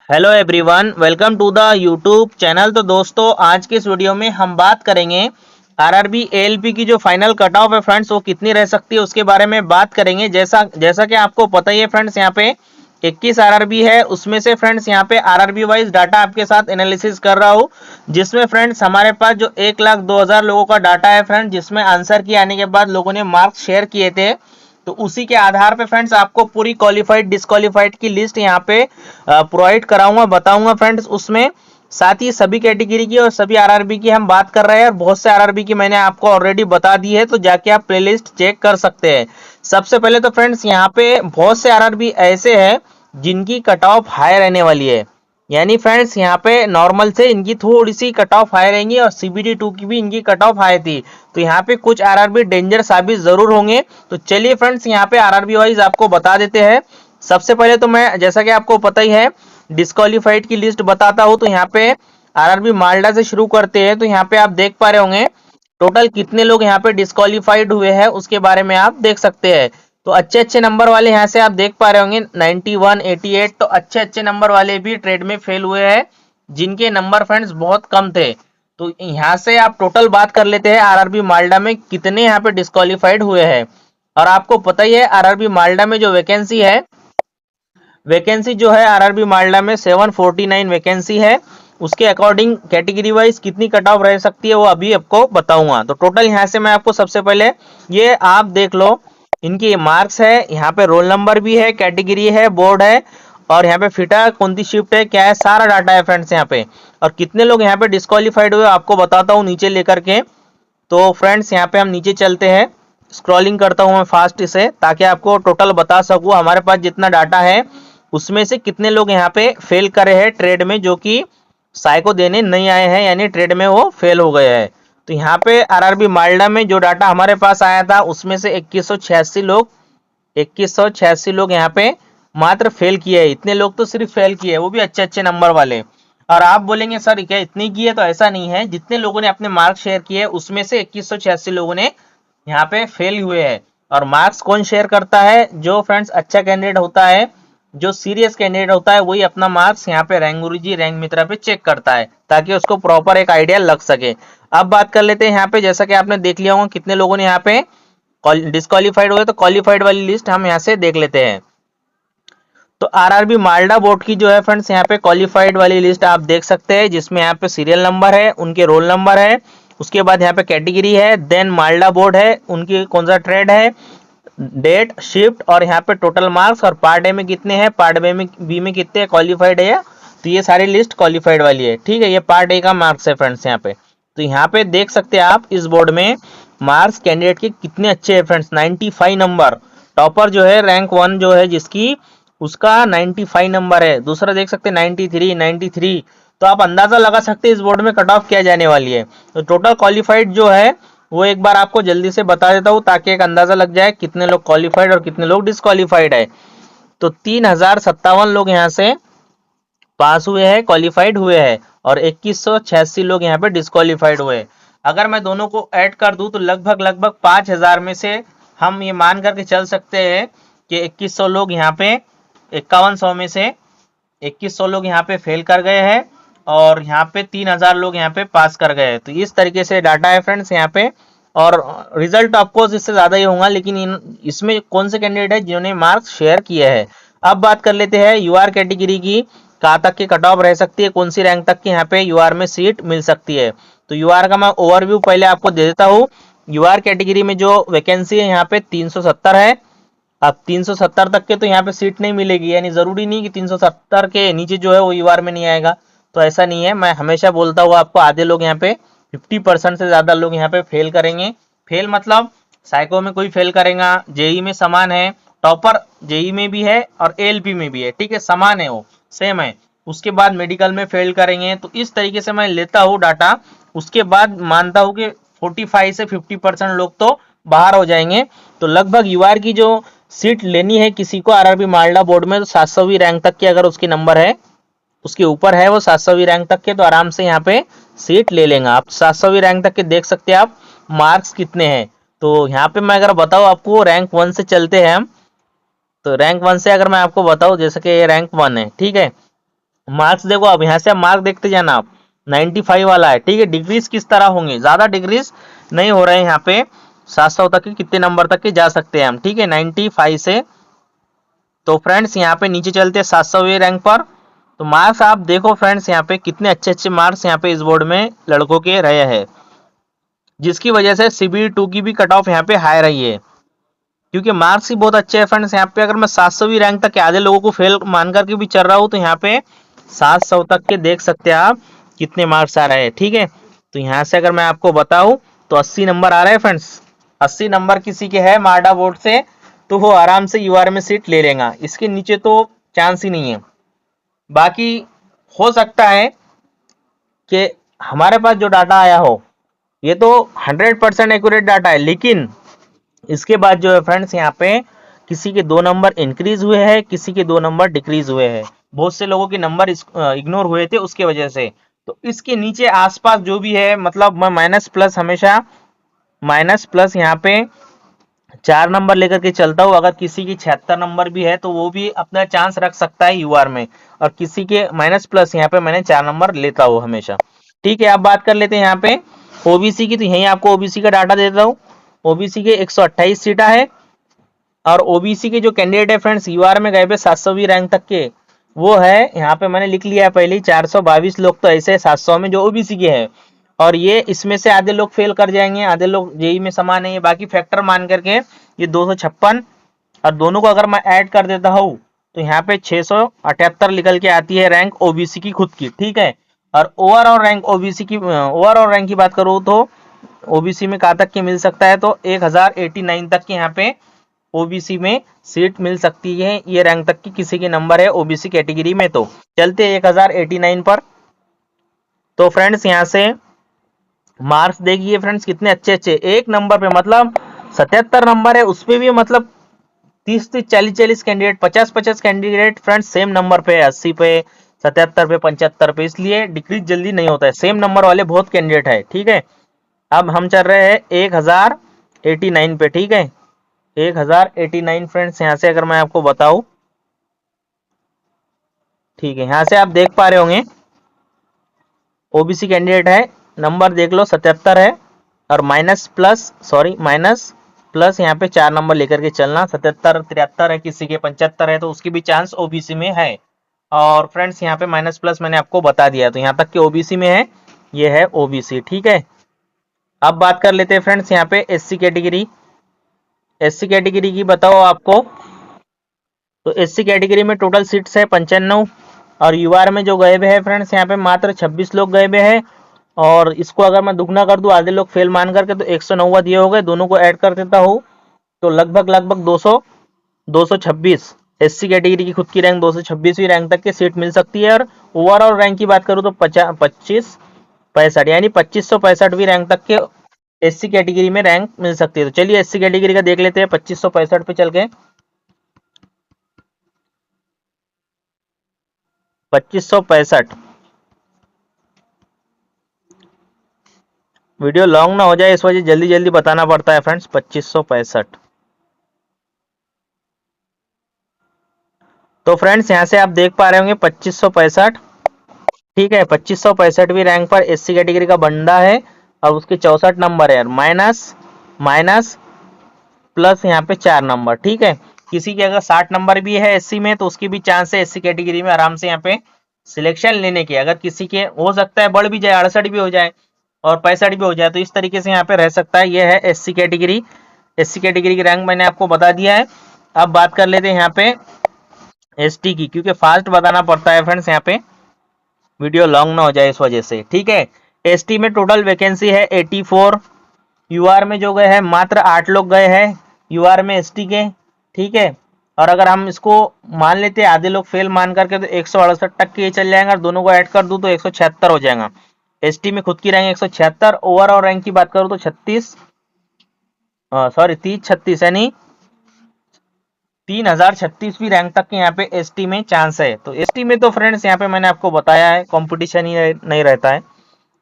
Hello everyone, welcome to the YouTube channel. तो दोस्तों, आज के इस वीडियो में हम बात करेंगे आरआरबी एएलपी की जो फाइनल कट ऑफ है फ्रेंड्स, वो कितनी रह सकती है उसके बारे में बात करेंगे। जैसा जैसा कि आपको पता ही है फ्रेंड्स, यहाँ पे 21 आरआरबी है। उसमें से फ्रेंड्स यहाँ पे आरआरबी वाइज डाटा आपके साथ एनालिसिस कर रहा हूँ, जिसमें फ्रेंड्स हमारे पास जो 1,02,000 लोगों का डाटा है फ्रेंड्स, जिसमें आंसर की आने के बाद लोगों ने मार्क्स शेयर किए थे। तो उसी के आधार पे फ्रेंड्स आपको पूरी क्वालिफाइड डिसक्वालिफाइड की लिस्ट यहाँ पे प्रोवाइड कराऊंगा, बताऊंगा फ्रेंड्स। उसमें साथ ही सभी कैटेगरी की और सभी आरआरबी की हम बात कर रहे हैं, और बहुत से आरआरबी की मैंने आपको ऑलरेडी बता दी है, तो जाके आप प्लेलिस्ट चेक कर सकते हैं। सबसे पहले तो फ्रेंड्स यहाँ पे बहुत से आरआरबी ऐसे हैं जिनकी कट ऑफ हाई रहने वाली है, यानी फ्रेंड्स यहाँ पे नॉर्मल से इनकी थोड़ी सी कट ऑफ हाई रहेंगी, और सीबीडी 2 की भी इनकी कट ऑफ हाई थी। तो यहाँ पे कुछ आरआरबी डेंजर साबित जरूर होंगे। तो चलिए फ्रेंड्स, यहाँ पे आरआरबी वाइज आपको बता देते हैं। सबसे पहले तो मैं, जैसा कि आपको पता ही है, डिस्क्वालीफाइड की लिस्ट बताता हूँ। तो यहाँ पे आरआरबी मालदा से शुरू करते हैं। तो यहाँ पे आप देख पा रहे होंगे टोटल कितने लोग यहाँ पे डिस्क्वालीफाइड हुए हैं, उसके बारे में आप देख सकते हैं। तो अच्छे अच्छे नंबर वाले यहाँ से आप देख पा रहे होंगे 91, 88। तो अच्छे अच्छे नंबर वाले भी ट्रेड में फेल हुए हैं, जिनके नंबर फ्रेंड्स बहुत कम थे। तो यहाँ से आप टोटल बात कर लेते हैं आरआरबी मालदा में कितने यहाँ पे डिस्क्वालीफाइड हुए हैं। और आपको पता ही है आरआरबी मालदा में जो वैकेंसी है, वैकेंसी जो है आरआरबी मालदा में 749 वैकेंसी है। उसके अकॉर्डिंग कैटेगरी वाइज कितनी कट ऑफ रह सकती है वो अभी आपको बताऊंगा। तो टोटल यहाँ से मैं आपको सबसे पहले ये आप देख लो, इनकी मार्क्स है, यहाँ पे रोल नंबर भी है, कैटेगरी है, बोर्ड है, और यहाँ पे फिटा कौन सी शिफ्ट है, क्या है, सारा डाटा है फ्रेंड्स यहाँ पे। और कितने लोग यहाँ पे डिस्क्वालीफाइड हुए आपको बताता हूँ नीचे लेकर के। तो फ्रेंड्स यहाँ पे हम नीचे चलते हैं, स्क्रॉलिंग करता हूँ मैं फास्ट से, ताकि आपको टोटल बता सकूँ हमारे पास जितना डाटा है उसमें से कितने लोग यहाँ पे फेल करे हैं ट्रेड में, जो कि साइको देने नहीं आए हैं, यानी ट्रेड में वो फेल हो गए हैं। तो यहाँ पे आरआरबी मालदा में जो डाटा हमारे पास आया था, उसमें से 2186 लोग यहाँ पे मात्र फेल किए हैं। इतने लोग तो सिर्फ फेल किए हैं, वो भी अच्छे अच्छे नंबर वाले। और आप बोलेंगे सर क्या इतनी की है, तो ऐसा नहीं है। जितने लोगों ने अपने मार्क्स शेयर किए उसमें से 2186 लोगों ने यहाँ पे फेल हुए हैं। और मार्क्स कौन शेयर करता है? जो फ्रेंड्स अच्छा कैंडिडेट होता है, जो सीरियस कैंडिडेट होता है, वही अपना मार्क्स यहाँ पे रैंक गुरुजी, रैंक मित्रा पे चेक करता है, ताकि उसको प्रॉपर एक आइडिया लग सके। अब बात कर लेते हैं यहाँ पे, जैसा कि आपने देख लिया होगा कितने लोगों ने यहाँ पे डिस्क्वालीफाइड हुए। तो क्वालिफाइड वाली लिस्ट हम यहाँ से देख लेते हैं। तो आरआरबी मालदा बोर्ड की जो है फ्रेंड्स, यहाँ पे क्वालिफाइड वाली लिस्ट आप देख सकते हैं, जिसमें यहाँ पे सीरियल नंबर है, उनके रोल नंबर है, उसके बाद यहाँ पे कैटेगरी है, देन मालदा बोर्ड है, उनकी कौन सा ट्रेड है, डेट, शिफ्ट, और यहाँ पे टोटल मार्क्स, और पार्ट ए में कितने हैं, पार्ट बी में कितने क्वालिफाइड है। तो ये सारी लिस्ट क्वालिफाइड वाली है, ठीक है। ये पार्ट ए का मार्क्स है फ्रेंड्स यहाँ पे। तो यहाँ पे देख सकते हैं आप इस बोर्ड में मार्क्स कैंडिडेट के कितने अच्छे हैं फ्रेंड्स, 95 नंबर। टॉपर जो है रैंक 1 जो है जिसकी, उसका 95 नंबर है। दूसरा देख सकते हैं 93। तो आप अंदाजा लगा सकते हैं इस बोर्ड में कट ऑफ क्या जाने वाली है। तो टोटल क्वालिफाइड जो है वो एक बार आपको जल्दी से बता देता हूँ, ताकि एक अंदाजा लग जाए कितने लोग क्वालिफाइड और कितने लोग डिसक्वालीफाइड है। तो 3057 लोग यहाँ से पास हुए हैं, क्वालिफाइड हुए हैं, और 2186 लोग यहाँ पे डिसक्वालीफाइड हुए। अगर मैं दोनों को ऐड कर दूं तो लगभग 5000 में से हम ये मान करके चल सकते हैं कि 2100 लोग यहाँ पे, 5100 में से 2100 लोग यहाँ पे फेल कर गए हैं, और यहाँ पे 3000 लोग यहाँ पे पास कर गए हैं। तो इस तरीके से डाटा है फ्रेंड्स यहाँ पे, और रिजल्ट ऑफकोर्स इससे ज्यादा ही होगा, लेकिन इसमें कौन से कैंडिडेट है जिन्होंने मार्क्स शेयर किए हैं। अब बात कर लेते हैं यूआर कैटेगरी की, कहाँ तक की कट ऑफ रह सकती है, कौन सी रैंक तक की यहाँ पे यूआर में सीट मिल सकती है। तो यूआर का मैं ओवरव्यू पहले आपको दे देता हूँ। यूआर कैटेगरी में जो वैकेंसी है यहाँ पे 370 है। अब 370 तक के तो यहाँ पे सीट नहीं मिलेगी, यानी जरूरी नहीं कि 370 के नीचे जो है वो यूआर में नहीं आएगा। तो ऐसा नहीं है, मैं हमेशा बोलता हूँ आपको, आधे लोग यहाँ पे 50% से ज्यादा लोग यहाँ पे फेल करेंगे। फेल मतलब साइको में कोई फेल करेगा, जेई में समान है, टॉपर जेई में भी है और एएलपी में भी है, ठीक है, समान है, वो सेम है। उसके बाद मेडिकल में फेल करेंगे। तो इस तरीके से मैं लेता हूँ डाटा, उसके बाद मानता हूँ कि 45 से 50% लोग तो बाहर हो जाएंगे। तो लगभग यूआर की जो सीट लेनी है किसी को आरआरबी मालदा बोर्ड में, तो 700वीं रैंक तक की अगर उसकी नंबर है, उसके ऊपर है वो 700वीं रैंक तक के, तो आराम से यहाँ पे सीट ले लेंगे। आप 700वीं रैंक तक के देख सकते हैं आप मार्क्स कितने हैं। तो यहाँ पे मैं अगर बताऊँ आपको, रैंक 1 से चलते हैं हम। तो रैंक 1 से अगर मैं आपको बताऊँ, जैसे कि ये रैंक 1 है, ठीक है, मार्क्स देखो, अब यहाँ से मार्क देखते जाना आप, 95 वाला है, ठीक है। डिग्रीज किस तरह होंगे, ज्यादा डिग्रीज नहीं हो रहे हैं यहाँ पे, 700 तक के, कितने नंबर तक के जा सकते हैं हम, ठीक है, 95 से। तो फ्रेंड्स यहाँ पे नीचे चलते हैं 700वें रैंक पर। तो मार्क्स आप देखो फ्रेंड्स, यहाँ पे कितने अच्छे अच्छे मार्क्स यहाँ पे इस बोर्ड में लड़कों के रहे हैं, जिसकी वजह से CBT 2 की भी कट ऑफ यहाँ पे हाई रही है, क्योंकि मार्क्स ही बहुत अच्छे हैं फ्रेंड्स। यहाँ पे अगर मैं 700वीं रैंक तक के आधे लोगों को फेल मान करके भी चल रहा हूँ, तो यहाँ पे 700 तक के देख सकते हैं आप कितने मार्क्स आ रहे हैं, ठीक है। तो यहाँ से अगर मैं आपको बताऊं तो 80 नंबर आ रहे हैं फ्रेंड्स, 80 नंबर किसी के है मार्डा बोर्ड से, तो वो आराम से UR में सीट ले लेगा, इसके नीचे तो चांस ही नहीं है। बाकी हो सकता है कि हमारे पास जो डाटा आया हो ये तो 100% एक्यूरेट डाटा है, लेकिन इसके बाद जो है फ्रेंड्स यहाँ पे किसी के 2 नंबर इंक्रीज हुए हैं, किसी के 2 नंबर डिक्रीज हुए हैं, बहुत से लोगों के नंबर इग्नोर हुए थे उसके वजह से। तो इसके नीचे आसपास जो भी है, मतलब मैं माइनस प्लस हमेशा माइनस प्लस यहाँ पे 4 नंबर लेकर के चलता हूँ। अगर किसी की 76 नंबर भी है तो वो भी अपना चांस रख सकता है UR में, और किसी के माइनस प्लस यहाँ पे मैंने 4 नंबर लेता हूँ हमेशा, ठीक है। अब बात कर लेते हैं यहाँ पे OBC की, तो यही आपको OBC का डाटा देता हूँ। OBC के 128 सीटा है, और OBC के जो कैंडिडेट है फ्रेंड्स UR में गए पे 700वीं रैंक तक के, वो है यहाँ पे मैंने लिख लिया है पहले ही, 422 लोग तो ऐसे 700 में जो OBC के है, और ये इसमें से आधे लोग फेल कर जाएंगे, आधे लोग JEE में समान है, ये बाकी फैक्टर मान करके ये 256, और दोनों को अगर मैं ऐड कर देता हूँ तो यहाँ पे 678 निकल के आती है रैंक OBC की खुद की, ठीक है। और ओवरऑल रैंक OBC की, ओवरऑल रैंक की बात करूँ तो OBC में कहाँ तक की मिल सकता है, तो 1089 तक के यहाँ पे OBC में सीट मिल सकती है, ये रैंक तक की किसी के नंबर है OBC कैटेगरी में। तो चलते 1089 पर। तो फ्रेंड्स यहाँ से मार्क्स देखिए फ्रेंड्स कितने अच्छे अच्छे, एक नंबर पे मतलब 77 नंबर है, उस पे भी मतलब 30 40 candidate, 50 candidate friends same number पे, 80 पे, 77 पे, 75 पे, इसलिए डिक्रीज जल्दी नहीं होता है, सेम नंबर वाले बहुत कैंडिडेट है, ठीक है। अब हम चल रहे हैं 1089 पे, ठीक है, 1089 फ्रेंड्स। यहाँ से अगर मैं आपको बताऊं, ठीक है, यहाँ से आप देख पा रहे होंगे OBC कैंडिडेट है, नंबर देख लो 77 है, और माइनस प्लस यहाँ पे 4 नंबर लेकर के चलना, 77 73 है, किसी के 75 है, तो उसकी भी चांस OBC में है। और फ्रेंड्स यहाँ पे माइनस प्लस मैंने आपको बता दिया, तो यहाँ तक के OBC में है, ये है OBC, ठीक है। अब बात कर लेते हैं फ्रेंड्स यहाँ पे SC कैटेगरी, SC कैटेगरी की बताओ आपको, तो SC कैटेगरी में टोटल सीट्स है 95, और UR में जो गए हुए हैं फ्रेंड्स यहाँ पे मात्र 26 लोग गए हुए हैं, और इसको अगर मैं दुगना कर दूं आधे लोग फेल मान करके, तो 109 दिए हो गए, दोनों को ऐड कर देता हूँ तो लगभग 226 SC कैटेगरी की खुद की रैंक 226वीं रैंक तक की सीट मिल सकती है। और ओवरऑल रैंक की बात करूँ तो 2565 यानी 2565वीं रैंक तक के SC कैटेगरी में रैंक मिल सकती है। तो चलिए SC कैटेगरी का देख लेते हैं 2565 पे चल के, 2565, वीडियो लॉन्ग ना हो जाए इस वजह जल्दी जल्दी बताना पड़ता है फ्रेंड्स। 2565, तो फ्रेंड्स यहाँ से आप देख पा रहे होंगे 2565, ठीक है, 2565वीं रैंक पर SC कैटेगरी का बंदा है, और उसके 64 नंबर है, माइनस प्लस यहाँ पे 4 नंबर, ठीक है। किसी के अगर 60 नंबर भी है SC में, तो उसकी भी चांस है SC कैटेगरी में आराम से यहाँ पे सिलेक्शन लेने के। अगर किसी के हो सकता है बढ़ भी जाए, 68 भी हो जाए और 65 भी हो जाए, तो इस तरीके से यहाँ पे रह सकता है। ये है SC कैटेगरी, SC कैटेगरी की रैंक मैंने आपको बता दिया है। अब बात कर लेते हैं यहाँ पे ST की, क्योंकि फास्ट बताना पड़ता है फ्रेंड्स यहाँ पे, वीडियो लॉन्ग ना हो जाए इस वजह से, ठीक है। ST में टोटल वैकेंसी है 84, UR में जो गए हैं मात्र 8 लोग गए हैं UR में ST के, ठीक है। और अगर हम इसको मान लेते हैं आधे लोग फेल मान करके, तो 168 तक के ये चल जाएगा, और दोनों को ऐड कर दूं तो 176 हो जाएगा। ST में खुद की रैंक 176, ओवरऑल रैंक की बात करूं तो 30 36 यानी 3036वीं रैंक तक के यहाँ पे ST में चांस है। तो ST में तो फ्रेंड्स यहाँ पे मैंने आपको बताया है कंपटीशन ही नहीं रहता है।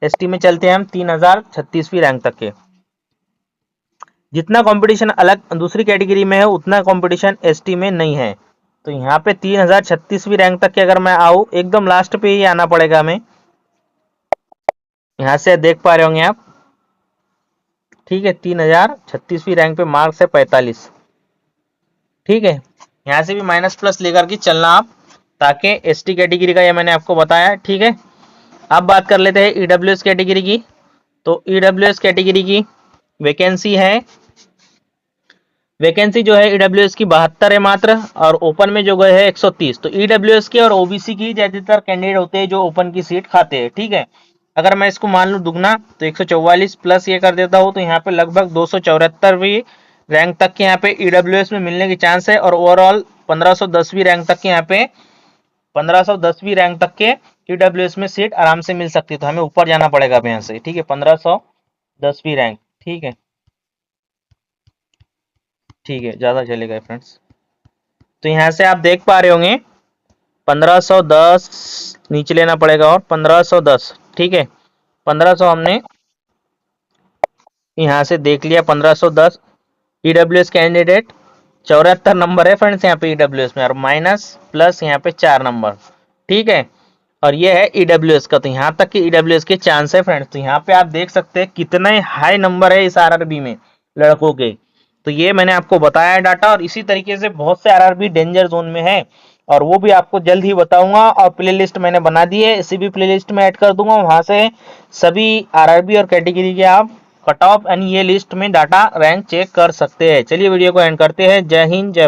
ST में चलते हैं हम 3036वीं रैंक तक के। जितना कंपटीशन अलग दूसरी कैटेगरी में है, उतना कंपटीशन ST में नहीं है, तो यहाँ पे 3036वीं रैंक तक के अगर मैं आऊँ, एकदम लास्ट पे ही आना पड़ेगा हमें। यहाँ से देख पा रहे होंगे आप, ठीक है, 3036वीं रैंक पे मार्क्स है 45, ठीक है। यहाँ से भी माइनस प्लस लेकर के चलना आप, ताकि एसटी कैटेगरी का ये मैंने आपको बताया, ठीक है। अब बात कर लेते हैं ईडब्ल्यूएस कैटेगरी की। तो ईडब्ल्यूएस कैटेगरी की वैकेंसी जो है ईडब्ल्यूएस की 72 है मात्र, और ओपन में जो गए है 130। तो ईडब्ल्यूएस की और ओबीसी की ज्यादातर कैंडिडेट होते हैं जो ओपन की सीट खाते हैं, ठीक है। अगर मैं इसको मान लूँ दुगना, तो 144 प्लस ये कर देता हूँ, तो यहाँ पे लगभग 274वीं रैंक तक के यहाँ पे ईडब्ल्यूएस में मिलने की चांस है। और ओवरऑल 1510वीं रैंक तक के यहाँ पे 1510वीं रैंक तक के ईडब्ल्यूएस में सीट आराम से मिल सकती है। तो हमें ऊपर जाना पड़ेगा अब यहाँ से, ठीक है, 1510वीं रैंक, ठीक है, ठीक है, ज्यादा चलेगा फ्रेंड्स। तो यहाँ से आप देख पा रहे होंगे 1510 नीचे लेना पड़ेगा, और 1510, ठीक है, 1500 हमने यहाँ से देख लिया। 1510 ईडब्ल्यूएस कैंडिडेट 74 नंबर है फ्रेंड्स यहाँ पे ईडब्ल्यूएस में, और माइनस प्लस यहाँ पे 4 नंबर, ठीक है। और ये है ईडब्ल्यूएस का, तो यहाँ तक कि ईडब्ल्यूएस के चांस है फ्रेंड्स। तो यहाँ पे आप देख सकते हैं कितने हाई नंबर है इस आरआरबी में लड़कों के। तो ये मैंने आपको बताया है डाटा, और इसी तरीके से बहुत से आरआरबी डेंजर जोन में है, और वो भी आपको जल्द ही बताऊंगा। और प्लेलिस्ट मैंने बना दी है, इसी भी प्लेलिस्ट में ऐड कर दूंगा, वहां से सभी आरआरबी और कैटेगरी के आप कट ऑफ एंड ये लिस्ट में डाटा रैंक चेक कर सकते हैं। चलिए वीडियो को एंड करते हैं। जय हिंद, जय भारत।